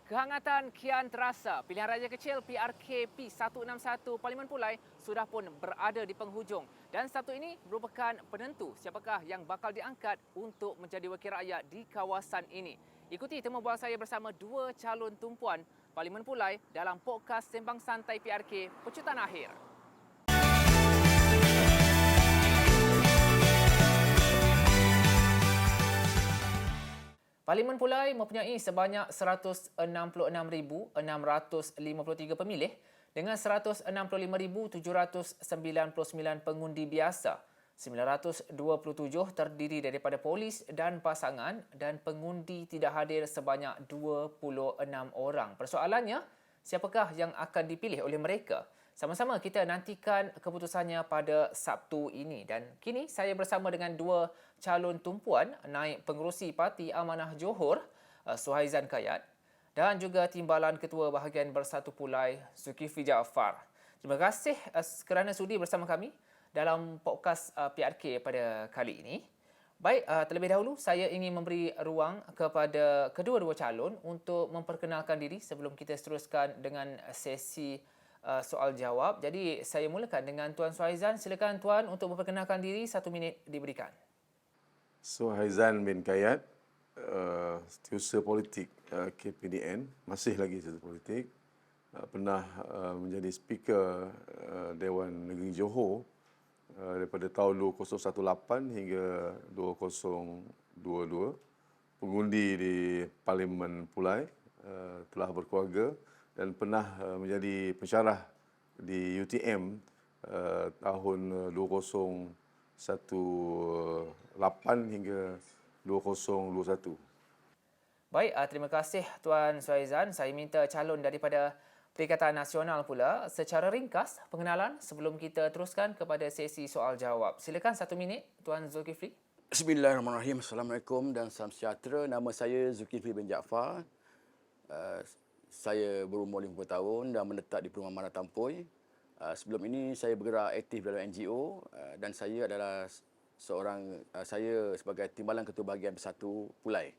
Kehangatan kian terasa. Pilihan Raya Kecil PRK P161 Parlimen Pulai sudah pun berada di penghujung. Dan satu ini merupakan penentu siapakah yang bakal diangkat untuk menjadi wakil rakyat di kawasan ini. Ikuti temu bual saya bersama dua calon tumpuan Parlimen Pulai dalam podcast Sembang Santai PRK Pecutan Akhir. Parlimen Pulai mempunyai sebanyak 166,653 pemilih dengan 165,799 pengundi biasa. 927 terdiri daripada polis dan pasangan dan pengundi tidak hadir sebanyak 26 orang. Persoalannya, siapakah yang akan dipilih oleh mereka? Sama-sama kita nantikan keputusannya pada Sabtu ini. Dan kini saya bersama dengan dua calon tumpuan naib pengerusi Parti Amanah Johor, Suhaizan Kayat, dan juga Timbalan Ketua Bahagian Bersatu Pulai, Zulkifli Jaafar. Terima kasih kerana sudi bersama kami dalam podcast PRK pada kali ini. Baik, terlebih dahulu saya ingin memberi ruang kepada kedua-dua calon untuk memperkenalkan diri sebelum kita seteruskan dengan sesi soal jawab. Jadi saya mulakan dengan Tuan Suhaizan. Silakan Tuan untuk memperkenalkan diri, 1 minit diberikan. Suhaizan bin Kayat, setiausaha politik KPDN, masih lagi setiausaha politik. Pernah menjadi speaker Dewan Negeri Johor daripada tahun 2018 hingga 2022. Pengundi di Parlimen Pulai, telah berkeluarga dan pernah menjadi pensyarah di UTM tahun 2018 hingga 2021. Baik, terima kasih Tuan Suhaizan. Saya minta calon daripada Perikatan Nasional pula secara ringkas pengenalan sebelum kita teruskan kepada sesi soal jawab. Silakan 1 minit Tuan Zulkifli. Bismillahirrahmanirrahim. Assalamualaikum dan salam sejahtera. Nama saya Zulkifli bin Jaafar. Saya berumur 50 tahun dan menetap di Perumahan Mana Tampoi. Sebelum ini saya bergerak aktif dalam NGO dan saya adalah saya sebagai Timbalan Ketua Bahagian Bersatu Pulai.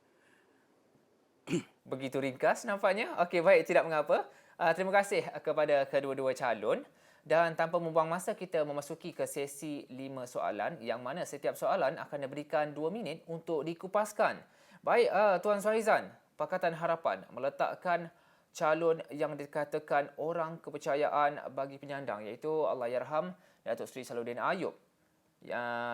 Begitu ringkas nampaknya. Okey, baik, tidak mengapa. Terima kasih kepada kedua-dua calon. Dan tanpa membuang masa, kita memasuki ke sesi 5 soalan yang mana setiap soalan akan diberikan 2 minit untuk dikupaskan. Baik, Tuan Suhaizan, Pakatan Harapan meletakkan calon yang dikatakan orang kepercayaan bagi penyandang iaitu Allahyarham Datuk Seri Salahuddin Ayub.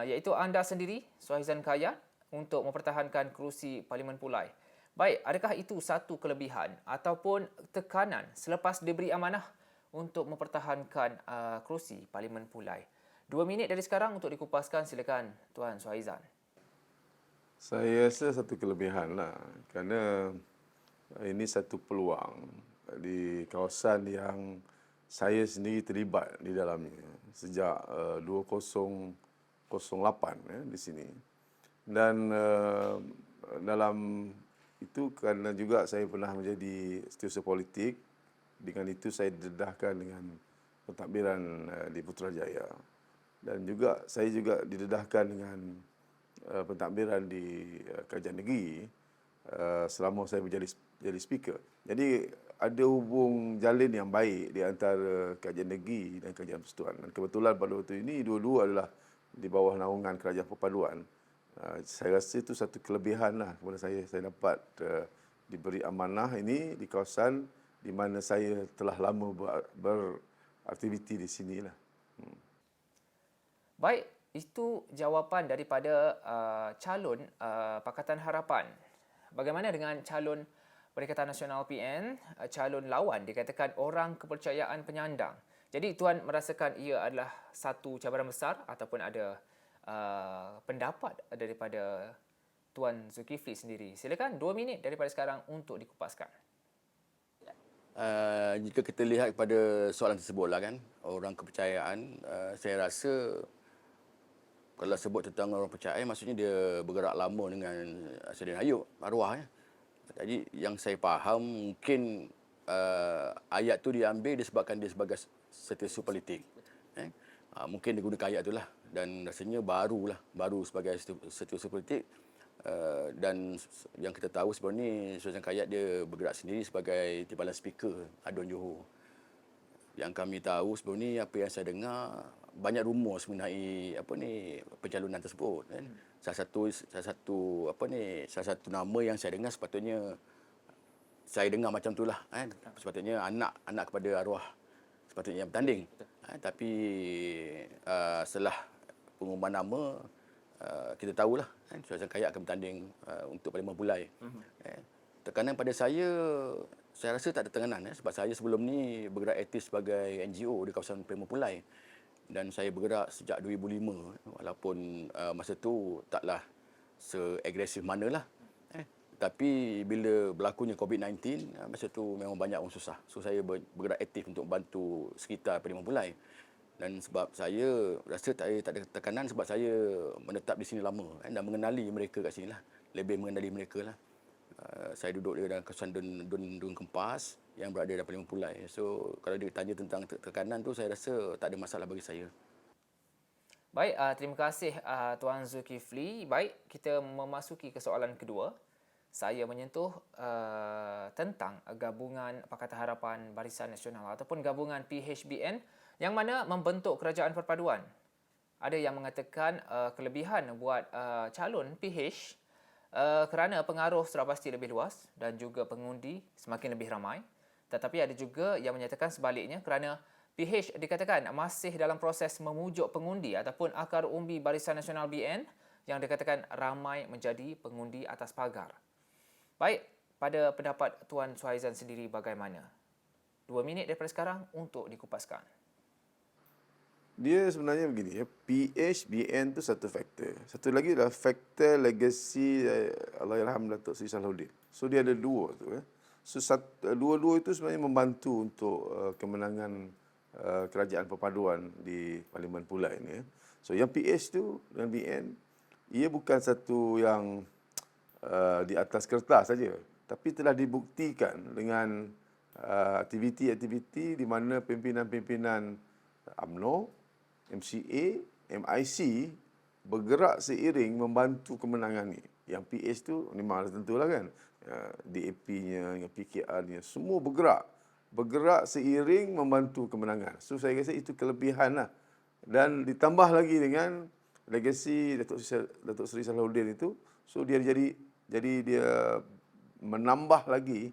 Iaitu anda sendiri, Suhaizan Kayat, untuk mempertahankan kerusi Parlimen Pulai. Baik, adakah itu satu kelebihan ataupun tekanan selepas diberi amanah untuk mempertahankan kerusi Parlimen Pulai? 2 minit dari sekarang untuk dikupaskan. Silakan Tuan Suhaizan. Saya rasa satu kelebihan lah, kerana ini satu peluang di kawasan yang saya sendiri terlibat di dalamnya sejak 2008 di sini. Dan dalam itu kerana juga saya pernah menjadi setiausaha politik, dengan itu saya didedahkan dengan pentadbiran di Putrajaya. Dan juga saya juga didedahkan dengan pentadbiran di Kerajaan Negeri selama saya jadi speaker. Jadi ada hubung jalin yang baik di antara Kerajaan Negeri dan Kerajaan Persekutuan. Dan kebetulan pada waktu ini dua-dua adalah di bawah naungan Kerajaan Perpaduan. Saya rasa itu satu kelebihan lah kepada saya. Saya dapat diberi amanah ini di kawasan di mana saya telah lama beraktiviti di sini lah. Baik, itu jawapan daripada calon Pakatan Harapan. Bagaimana dengan calon Perikatan Nasional PN, calon lawan dikatakan orang kepercayaan penyandang. Jadi Tuan merasakan ia adalah satu cabaran besar ataupun ada pendapat daripada Tuan Zulkifli sendiri? Silakan 2 minit daripada sekarang untuk dikupaskan. Jika kita lihat kepada soalan tersebutlah kan, orang kepercayaan, saya rasa kalau sebut tentang orang percaya, maksudnya dia bergerak lama dengan Salahuddin Ayub, arwah ya. Jadi yang saya faham mungkin ayat tu diambil disebabkan dia sebagai setiausaha politik. Mungkin dia gunakan ayat itulah dan rasanya baru sebagai setiausaha politik Dan yang kita tahu sebenarnya Sultan Kayat dia bergerak sendiri sebagai timbalan speaker Adun Johor. Yang kami tahu sebenarnya apa yang saya dengar banyak rumor mengenai pencalonan tersebut kan. Salah satu nama yang saya dengar sepatutnya saya dengar macam itulah kan. Sepatutnya anak kepada arwah sepatutnya yang bertanding. Tapi setelah pengumuman nama kita tahulah kan Sultan Kayat akan bertanding untuk Parlimen Pulai. Tekanan pada saya rasa tak ada tekanan sebab saya sebelum ni bergerak aktif sebagai NGO di kawasan Parlimen Pulai dan saya bergerak sejak 2005 walaupun masa tu taklah seagresif manalah. Tapi bila berlakunya COVID-19 masa tu memang banyak orang susah. So saya bergerak aktif untuk bantu sekitar Parlimen Pulai. Dan sebab saya rasa tak ada tekanan sebab saya menetap di sini lama dan mengenali mereka kat sini lah. Lebih mengenali mereka lah. Saya duduk di dalam kawasan Dun Kempas yang berada di Parlimen Pulai. So kalau ditanya tentang tekanan tu saya rasa tak ada masalah bagi saya. Baik, terima kasih Tuan Zulkifli. Baik, kita memasuki ke soalan kedua. Saya menyentuh tentang gabungan Pakatan Harapan Barisan Nasional ataupun gabungan PHBN yang mana membentuk kerajaan perpaduan. Ada yang mengatakan kelebihan buat calon PH kerana pengaruh sudah pasti lebih luas dan juga pengundi semakin lebih ramai. Tetapi ada juga yang menyatakan sebaliknya kerana PH dikatakan masih dalam proses memujuk pengundi ataupun akar umbi Barisan Nasional BN yang dikatakan ramai menjadi pengundi atas pagar. Baik, pada pendapat Tuan Suhaizan sendiri bagaimana? 2 minit daripada sekarang untuk dikupaskan. Dia sebenarnya begini ya, PHBN tu satu faktor. Satu lagi adalah faktor legasi Allahyarham Datuk Seri Salahuddin. So dia ada dua tu ya. So dua-dua itu sebenarnya membantu untuk kemenangan kerajaan perpaduan di Parlimen Pulai ini ya. So yang PH tu dan BN ia bukan satu yang di atas kertas saja, tapi telah dibuktikan dengan aktiviti-aktiviti di mana pimpinan-pimpinan UMNO, MCA, MIC bergerak seiring membantu kemenangan ni. Yang PH tu memang tentulah kan, DAP-nya, yang PKR-nya semua bergerak seiring membantu kemenangan. So saya rasa itu kelebihan lah. Dan ditambah lagi dengan legasi Datuk Seri Salahuddin itu, so dia jadi dia menambah lagi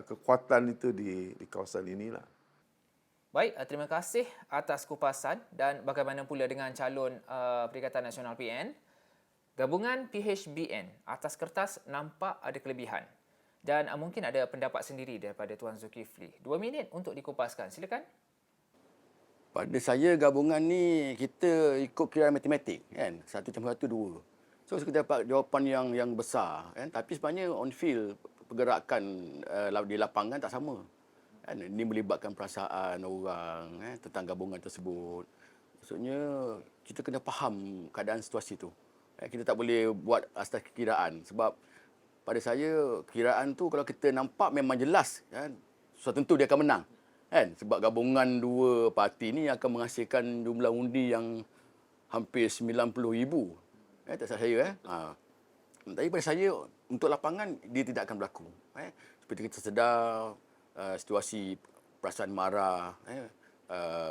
kekuatan itu di kawasan inilah. Baik, terima kasih atas kupasan dan bagaimana pula dengan calon Perikatan Nasional PN. Gabungan PHBN atas kertas nampak ada kelebihan dan mungkin ada pendapat sendiri daripada Tuan Zulkifli. 2 minit untuk dikupaskan. Silakan. Pada saya gabungan ni kita ikut kiraan matematik kan. 1+1 2. So kita dapat jawapan yang besar kan. Tapi sebenarnya on field pergerakan di lapangan tak sama. Kan ini melibatkan perasaan orang tentang gabungan tersebut. Maksudnya kita kena faham keadaan situasi tu. Kita tak boleh buat atas kiraan sebab pada saya kiraan tu kalau kita nampak memang jelas kan. So tentu dia akan menang. Kan? Sebab gabungan dua parti ni akan menghasilkan jumlah undi yang hampir 90,000. Tak salah saya. Tapi pada saya, untuk lapangan, dia tidak akan berlaku. Seperti kita sedar, situasi perasaan marah,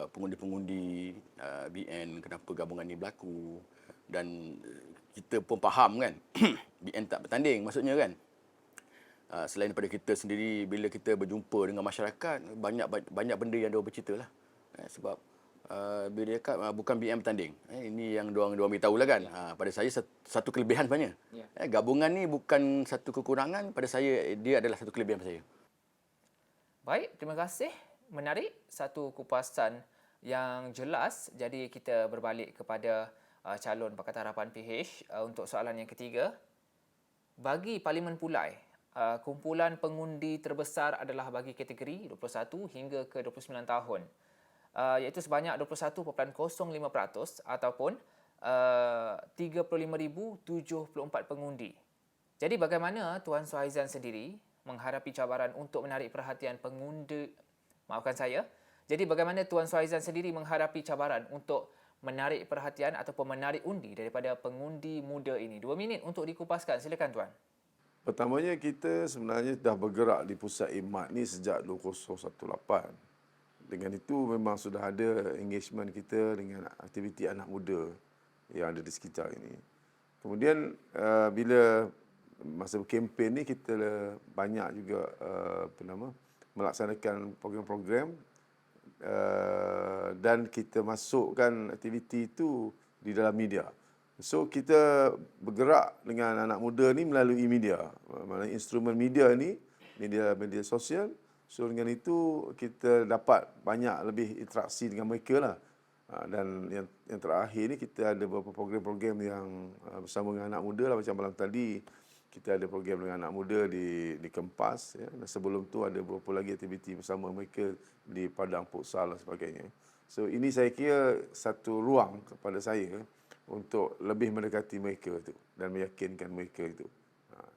pengundi-pengundi BN, kenapa gabungan ni berlaku. Dan kita pun faham kan, BN tak bertanding maksudnya kan. Selain daripada kita sendiri, bila kita berjumpa dengan masyarakat, banyak benda yang diorang bercerita lah. Sebab bila dia kata bukan BN bertanding. Ini yang diorang beritahu lah kan. Pada saya satu kelebihan sebenarnya. Gabungan ni bukan satu kekurangan, pada saya dia adalah satu kelebihan pada saya. Baik, terima kasih. Menarik, satu kupasan yang jelas. Jadi kita berbalik kepada calon Pakatan Harapan PH untuk soalan yang ketiga. Bagi Parlimen Pulai, kumpulan pengundi terbesar adalah bagi kategori 21 hingga ke 29 tahun. Iaitu sebanyak 21.05% ataupun 35,074 pengundi. Jadi bagaimana Tuan Suhaizan sendiri menghadapi cabaran untuk menarik perhatian pengundi? Maafkan saya. Jadi bagaimana Tuan Suhaizan sendiri menghadapi cabaran untuk menarik perhatian ataupun menarik undi daripada pengundi muda ini? 2 minit untuk dikupaskan. Silakan Tuan. Pertamanya kita sebenarnya dah bergerak di pusat IMAT ni sejak 2018. Dengan itu memang sudah ada engagement kita dengan aktiviti anak muda yang ada di sekitar ini. Kemudian bila masa kempen ni kita banyak juga melaksanakan program-program dan kita masukkan aktiviti itu di dalam media. So kita bergerak dengan anak muda ni melalui media. Maksudnya instrumen media ni, media sosial. So dengan itu kita dapat banyak lebih interaksi dengan mereka lah. Dan yang terakhir ni kita ada beberapa program-program yang bersama dengan anak muda lah. Macam malam tadi kita ada program dengan anak muda di Kempas. Ya. Dan sebelum tu ada beberapa lagi aktiviti bersama mereka di Padang Futsal dan sebagainya. So ini saya kira satu ruang kepada saya untuk lebih mendekati mereka itu dan meyakinkan mereka itu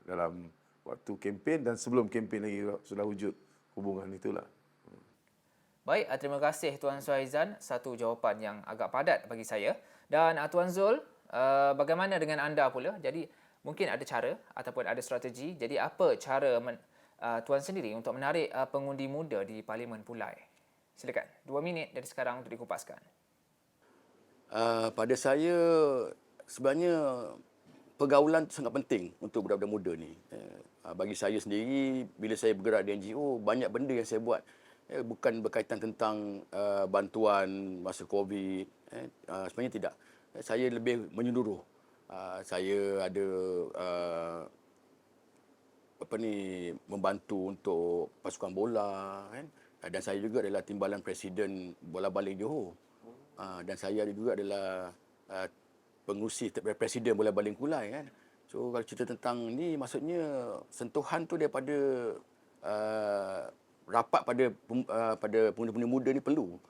dalam waktu kempen dan sebelum kempen lagi sudah wujud hubungan itulah. Baik, terima kasih Tuan Suhaizan. Satu jawapan yang agak padat bagi saya. Dan Tuan Zul, bagaimana dengan anda pula? Jadi mungkin ada cara ataupun ada strategi. Jadi apa cara Tuan sendiri untuk menarik pengundi muda di Parlimen Pulai? Silakan. 2 minit dari sekarang untuk dikupaskan. Pada saya, sebenarnya pergaulan itu sangat penting untuk budak-budak muda ni. Bagi saya sendiri, bila saya bergerak di NGO, banyak benda yang saya buat. Bukan berkaitan tentang bantuan masa COVID. Sebenarnya tidak. Saya lebih menyeluruh. Saya ada membantu untuk pasukan bola. Dan saya juga adalah timbalan Presiden Bola Baling Johor. Dan saya juga adalah pengurusi Presiden Bola Baling Kulai kan. So kalau cerita tentang ni maksudnya sentuhan tu daripada rapat pada pemuda-pemuda muda ni perlu.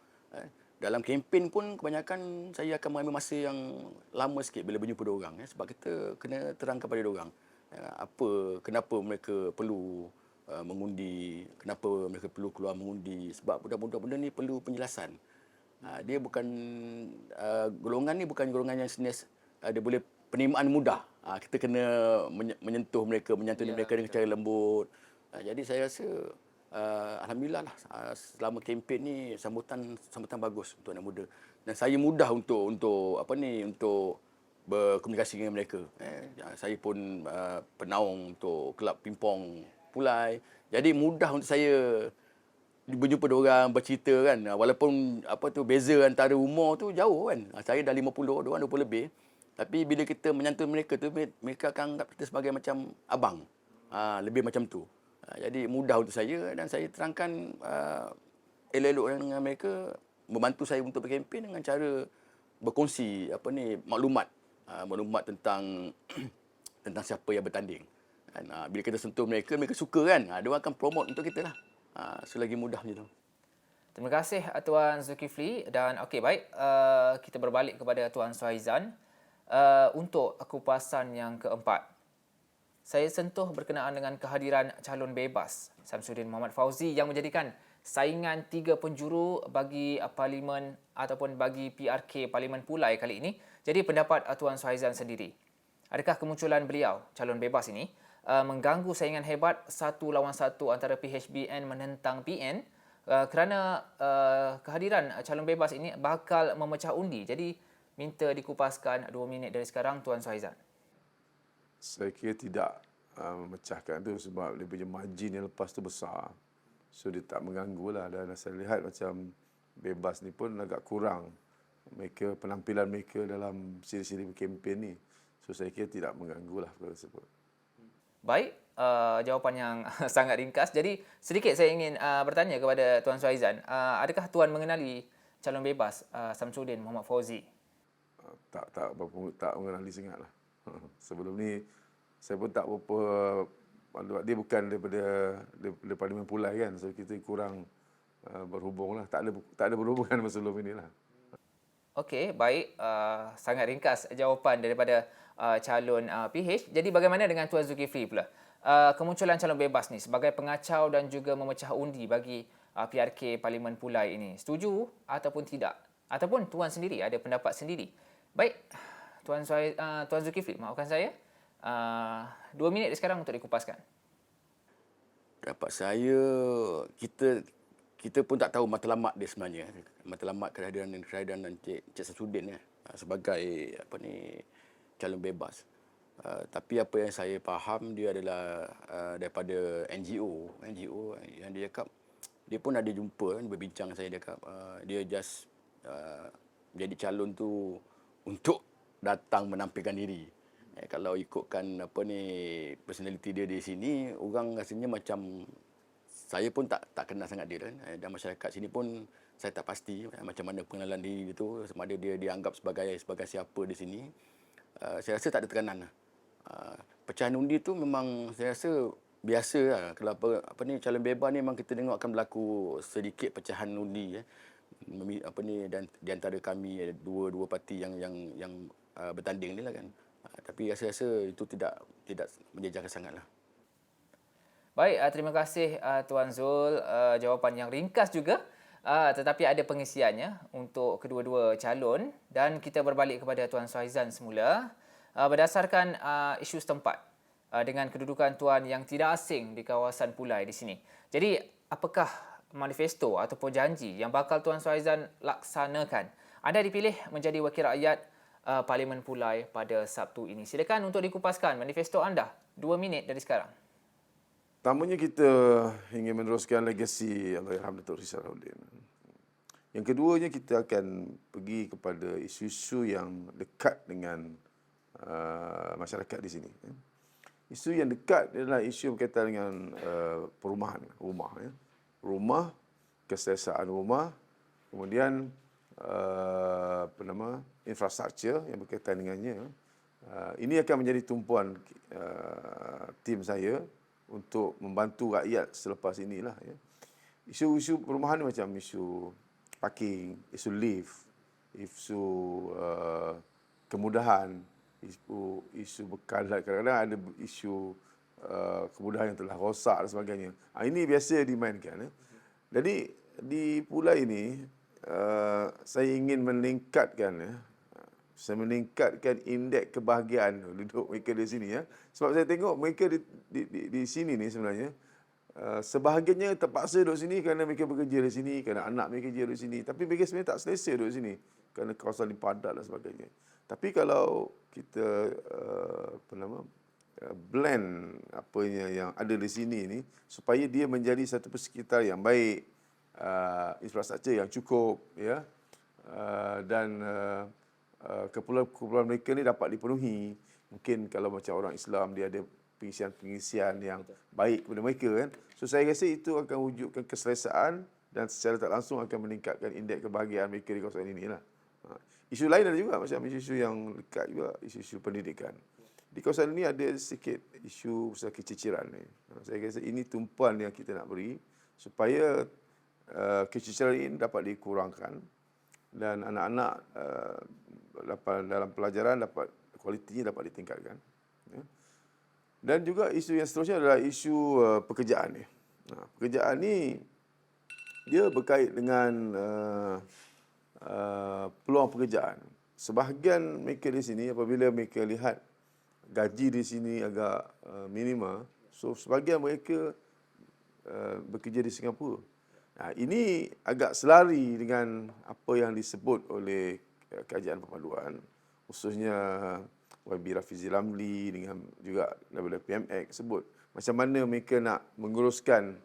Dalam kempen pun kebanyakan saya akan mengambil masa yang lama sikit bila berjumpa diorang sebab kita kena terang kepada diorang kenapa mereka perlu mengundi, kenapa mereka perlu keluar mengundi sebab budak-budak muda ni perlu penjelasan. Dia bukan golongan ni bukan golongan yang jenis dia boleh penerimaan mudah. Kita kena menyentuh mereka, menyantuni mereka dengan cara lembut. Jadi saya rasa alhamdulillah lah selama kempen ni sambutan bagus untuk anak muda. Dan saya mudah untuk berkomunikasi dengan mereka. Saya pun penaung untuk kelab pingpong Pulai. Jadi mudah untuk saya berjumpa diorang, bercerita kan. Walaupun beza antara umur tu jauh kan. Saya dah 50, diorang 20 lebih. Tapi bila kita menyantun mereka tu, mereka akan anggap kita sebagai macam abang. Lebih macam tu. Jadi mudah untuk saya dan saya terangkan elok-elok dengan mereka, membantu saya untuk berkempen dengan cara berkongsi maklumat. Maklumat tentang tentang siapa yang bertanding. Bila kita sentuh mereka, mereka suka kan. Diorang akan promote untuk kita lah. Selagi mudah macam tu. Terima kasih Tuan Zulkifli dan baik, kita berbalik kepada Tuan Suhaizan untuk kupasan yang keempat. Saya sentuh berkenaan dengan kehadiran calon bebas Samsudin Mohamad Fauzi yang menjadikan saingan 3 penjuru bagi Parlimen ataupun bagi PRK Parlimen Pulai kali ini. Jadi pendapat Tuan Suhaizan sendiri. Adakah kemunculan beliau calon bebas ini mengganggu saingan hebat 1 lawan 1 antara PHBN menentang PN kerana kehadiran calon bebas ini bakal memecah undi. Jadi minta dikupaskan 2 minit dari sekarang Tuan Suhaizan. Saya kira tidak memecahkan tu sebab dia punya margin yang lepas tu besar. So dia tak mengganggu lah. Dan saya lihat macam bebas ni pun agak kurang penampilan mereka dalam siri-siri kempen ni. So saya kira tidak mengganggu lah perkara tersebut. Baik, jawapan yang sangat ringkas. Jadi sedikit saya ingin bertanya kepada Tuan Suhaizan. Adakah Tuan mengenali calon bebas Samsudin Mohamad Fauzi? Tak mengenali sangat lah. Sebelum ni saya pun tak berapa, dia bukan daripada Parlimen Pulai kan. So kita kurang berhubung lah. Tak ada berhubungan sebelum inilah. Okey, baik. Sangat ringkas jawapan daripada calon PH. Jadi bagaimana dengan Tuan Zulkifli pula? Kemunculan calon bebas ni sebagai pengacau dan juga memecah undi bagi PRK Parlimen Pulai ini. Setuju ataupun tidak? ataupun Tuan sendiri ada pendapat sendiri. Baik, Tuan Zulkifli, maafkan saya. 2 minit sekarang untuk dikupaskan. Dapat saya, kita pun tak tahu matlamat dia sebenarnya. Matlamat kehadiran Encik Samsudin sebagai calon bebas. Tapi apa yang saya faham, dia adalah daripada NGO yang dia cakap, dia pun ada jumpa, berbincang dengan saya, dia cakap dia just menjadi calon tu untuk datang menampilkan diri. Kalau ikutkan personality dia di sini, orang rasanya macam, saya pun tak kenal sangat dia kan. Dan masyarakat sini pun saya tak pasti macam mana pengenalan diri dia tu, sama ada dia dianggap sebagai siapa di sini. Saya rasa tak ada tekanan lah. Pecahan undi tu memang saya rasa biasa lah. Kalau calon bebas ni memang kita tengok akan berlaku sedikit pecahan undi dan di antara kami ada dua parti yang bertanding ni lah kan. Tapi saya rasa itu tidak menjejaskan sangatlah. Baik, terima kasih Tuan Zul. Jawapan yang ringkas juga, tetapi ada pengisiannya untuk kedua-dua calon. Dan kita berbalik kepada Tuan Suhaizan semula. Berdasarkan isu setempat dengan kedudukan Tuan yang tidak asing di kawasan Pulai di sini. Jadi, apakah manifesto ataupun janji yang bakal Tuan Suhaizan laksanakan anda dipilih menjadi wakil rakyat Parlimen Pulai pada Sabtu ini? Silakan untuk dikupaskan manifesto anda. 2 minit dari sekarang. Pertamanya kita ingin meneruskan legasi Allahyarham Datuk Sri Salahuddin. Yang keduanya kita akan pergi kepada isu-isu yang dekat dengan masyarakat di sini. Isu yang dekat adalah isu berkaitan dengan perumahan, rumah, keselesaan rumah, kemudian infrastruktur yang berkaitan dengannya. Ini akan menjadi tumpuan tim saya untuk membantu rakyat selepas inilah. Isu-isu perumahan ni macam isu parking, isu lift, isu kemudahan, isu bekalan. Kadang-kadang ada isu kemudahan yang telah rosak dan sebagainya. Ini biasa dimainkan. Jadi di Pulai ini saya ingin meningkatkan indeks kebahagiaan duduk mereka di sini. Sebab saya tengok mereka di sini ni sebenarnya sebahagiannya terpaksa duduk sini kerana mereka bekerja di sini, kerana anak mereka kerja di sini. Tapi mereka sebenarnya tak selesa duduk sini kerana kawasan ini padat dan sebagainya. Tapi kalau kita blend apanya yang ada di sini ni supaya dia menjadi satu persekitar yang baik, infrastruktur yang cukup, dan keperluan mereka ni dapat dipenuhi. Mungkin kalau macam orang Islam, dia ada pengisian yang baik kepada mereka kan. So saya rasa itu akan wujudkan keselesaan dan secara tak langsung akan meningkatkan indeks kebahagiaan mereka di kawasan inilah. Isu lain ada juga, macam isu yang dekat juga, isu pendidikan. Di kawasan ini ada sikit isu pasal keciciran ni. Saya rasa ini tumpuan yang kita nak beri supaya keciciran ini dapat dikurangkan dan anak-anak dalam pelajaran kualitinya dapat ditingkatkan. Dan juga isu yang seterusnya adalah isu pekerjaan ni. Pekerjaan ni dia berkait dengan peluang pekerjaan. Sebahagian mereka di sini apabila mereka lihat gaji di sini agak minima, so sebahagian mereka bekerja di Singapura. Ini agak selari dengan apa yang disebut oleh kajian perpaduan, khususnya YB Rafizi Ramli dengan juga daripada PMX sebut macam mana mereka nak menguruskan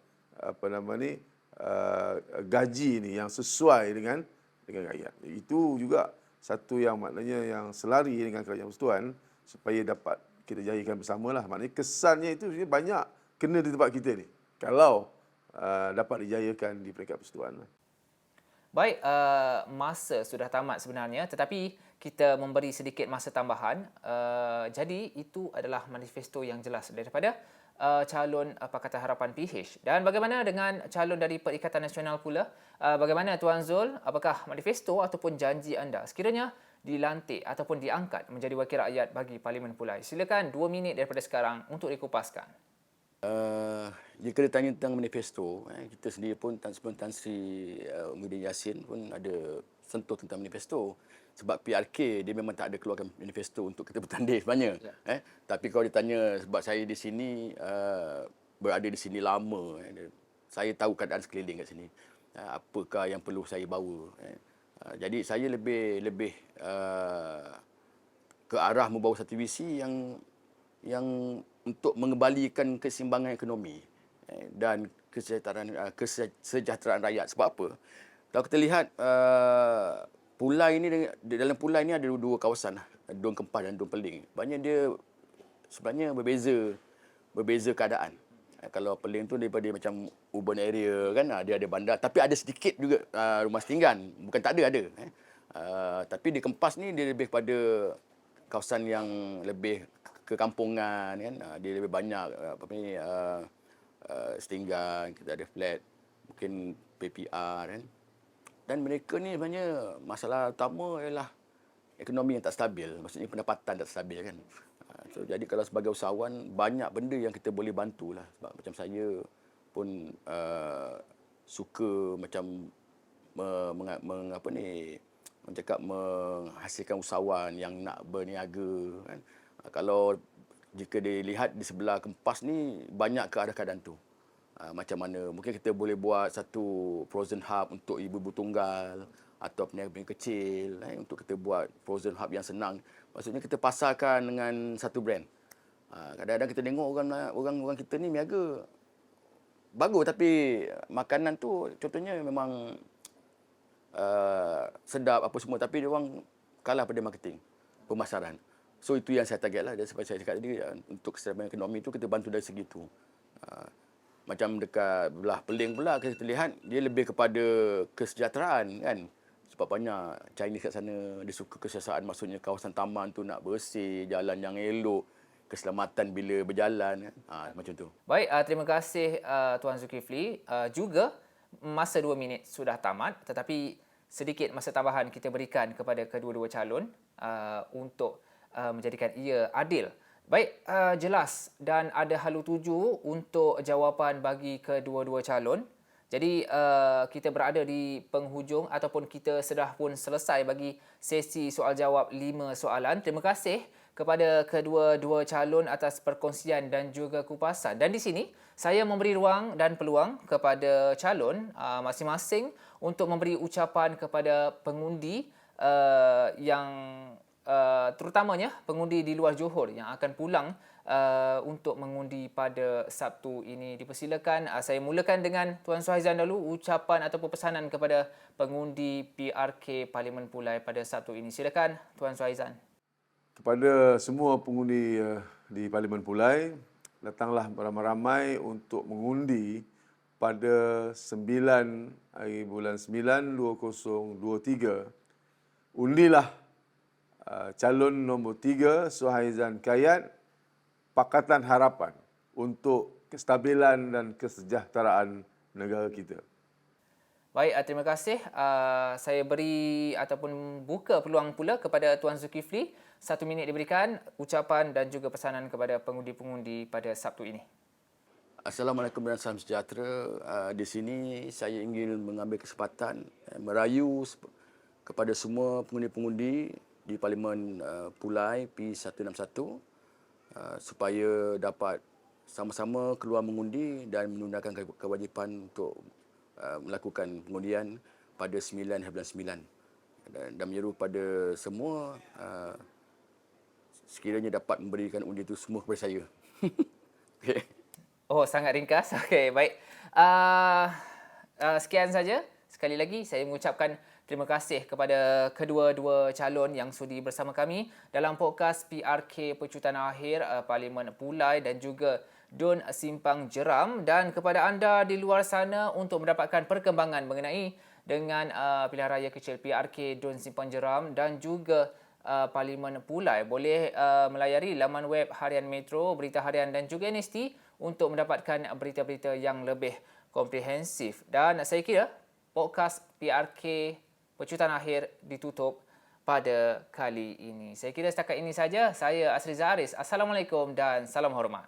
gaji ni yang sesuai dengan rakyat. Itu juga satu yang maknanya yang selari dengan kerajaan persekutuan supaya dapat kita jayakan bersamalah. Maknanya kesannya itu sebenarnya banyak kena di tempat kita ni kalau dapat dijayakan di peringkat persekutuan. Baik, masa sudah tamat sebenarnya, tetapi kita memberi sedikit masa tambahan. Jadi itu adalah manifesto yang jelas daripada calon Pakatan Harapan PH. Dan bagaimana dengan calon dari Perikatan Nasional pula? Bagaimana Tuan Zul? Apakah manifesto ataupun janji anda sekiranya dilantik ataupun diangkat menjadi wakil rakyat bagi Parlimen Pulai? Silakan 2 minit daripada sekarang untuk dikupaskan. Jika ditanya tentang manifesto, kita sendiri pun sebelum Tan Sri Muhyiddin Yassin pun ada sentuh tentang manifesto. Sebab PRK dia memang tak ada keluarkan manifesto untuk kita bertanding sebenarnya. Tapi kalau ditanya sebab saya di sini berada di sini lama, saya tahu keadaan sekeliling kat sini. Apakah yang perlu saya bawa. Jadi saya lebih ke arah membawa satu visi yang untuk mengembalikan keseimbangan ekonomi dan kesejahteraan rakyat. Sebab apa? Kalau kita lihat Pulai ini, dalam Pulai ini ada dua kawasan, Dun Kempas dan Dun Peling. Banyak dia sebenarnya berbeza keadaan. Kalau Peling tu daripada macam urban area kan, dia ada bandar, tapi ada sedikit juga rumah setinggan. Bukan tak ada. Tapi di Kempas ni dia lebih pada kawasan yang lebih kekampungan kan. Dia lebih banyak setinggan, kita ada flat, mungkin PPR kan. Dan mereka ni sebenarnya masalah utama ialah ekonomi yang tak stabil. Maksudnya pendapatan tak stabil kan. Jadi kalau sebagai usahawan, banyak benda yang kita boleh bantulah. Sebab macam saya pun suka macam menghasilkan usahawan yang nak berniaga kan. Kalau jika dilihat di sebelah Kempas ni, banyak ke arah keadaan tu. Macam mana mungkin kita boleh buat satu frozen hub untuk ibu-ibu tunggal atau peniaga-peniaga kecil untuk kita buat frozen hub yang senang. Maksudnya kita pasarkan dengan satu brand. Kadang-kadang kita tengok orang kita ni niaga bagus, tapi makanan tu contohnya memang sedap apa semua, tapi dia orang kalah pada marketing, pemasaran. So itu yang saya target lah. Dan seperti saya cakap tadi, untuk kesedaran ekonomi tu kita bantu dari segi tu. Macam dekat belah Peling pula kita lihat dia lebih kepada kesejahteraan kan. Sebab banyak Chinese kat sana, dia suka kesihatan, maksudnya kawasan taman tu nak bersih, jalan yang elok, keselamatan bila berjalan kan. Macam tu. Baik, terima kasih Tuan Zulkifli. Juga masa 2 minit sudah tamat, tetapi sedikit masa tambahan kita berikan kepada kedua-dua calon untuk menjadikan ia adil. Baik, jelas dan ada halu tuju untuk jawapan bagi kedua-dua calon. Jadi kita berada di penghujung ataupun kita sudah pun selesai bagi sesi soal jawab 5 soalan. Terima kasih kepada kedua-dua calon atas perkongsian dan juga kupasan. Dan di sini saya memberi ruang dan peluang kepada calon masing-masing untuk memberi ucapan kepada pengundi yang terutamanya pengundi di luar Johor yang akan pulang untuk mengundi pada Sabtu ini. Dipersilakan, saya mulakan dengan Tuan Suhaizan dulu, ucapan ataupun pesanan kepada pengundi PRK Parlimen Pulai pada Sabtu ini. Silakan Tuan Suhaizan. Kepada semua pengundi di Parlimen Pulai, datanglah beramai-ramai untuk mengundi pada 9 hari bulan 9 2023. Undilah calon nombor 3 Suhaizan Kayat, Pakatan Harapan untuk kestabilan dan kesejahteraan negara kita. Baik, terima kasih. Saya beri ataupun buka peluang pula kepada Tuan Zulkifli. 1 minit diberikan, ucapan dan juga pesanan kepada pengundi-pengundi pada Sabtu ini. Assalamualaikum dan salam sejahtera. Di sini saya ingin mengambil kesempatan merayu kepada semua pengundi-pengundi di Parlimen Pulai P161 supaya dapat sama-sama keluar mengundi dan menunaikan kewajipan untuk melakukan pengundian pada 9 hari bulan 9. Dan menyeru pada semua sekiranya dapat memberikan undi itu semua kepada saya. Okay. Oh, sangat ringkas. Okey, baik. Sekian saja. Sekali lagi saya mengucapkan terima kasih kepada kedua-dua calon yang sudi bersama kami dalam podcast PRK Pecutan Akhir Parlimen Pulai dan juga Dun Simpang Jeram, dan kepada anda di luar sana untuk mendapatkan perkembangan mengenai dengan pilihan raya kecil PRK Dun Simpang Jeram dan juga Parlimen Pulai, boleh melayari laman web Harian Metro, Berita Harian dan juga NST untuk mendapatkan berita-berita yang lebih komprehensif. Dan saya kira podcast PRK Pecutan Akhir ditutup pada kali ini. Saya kira setakat ini saja. Saya Asriza Aris. Assalamualaikum dan salam hormat.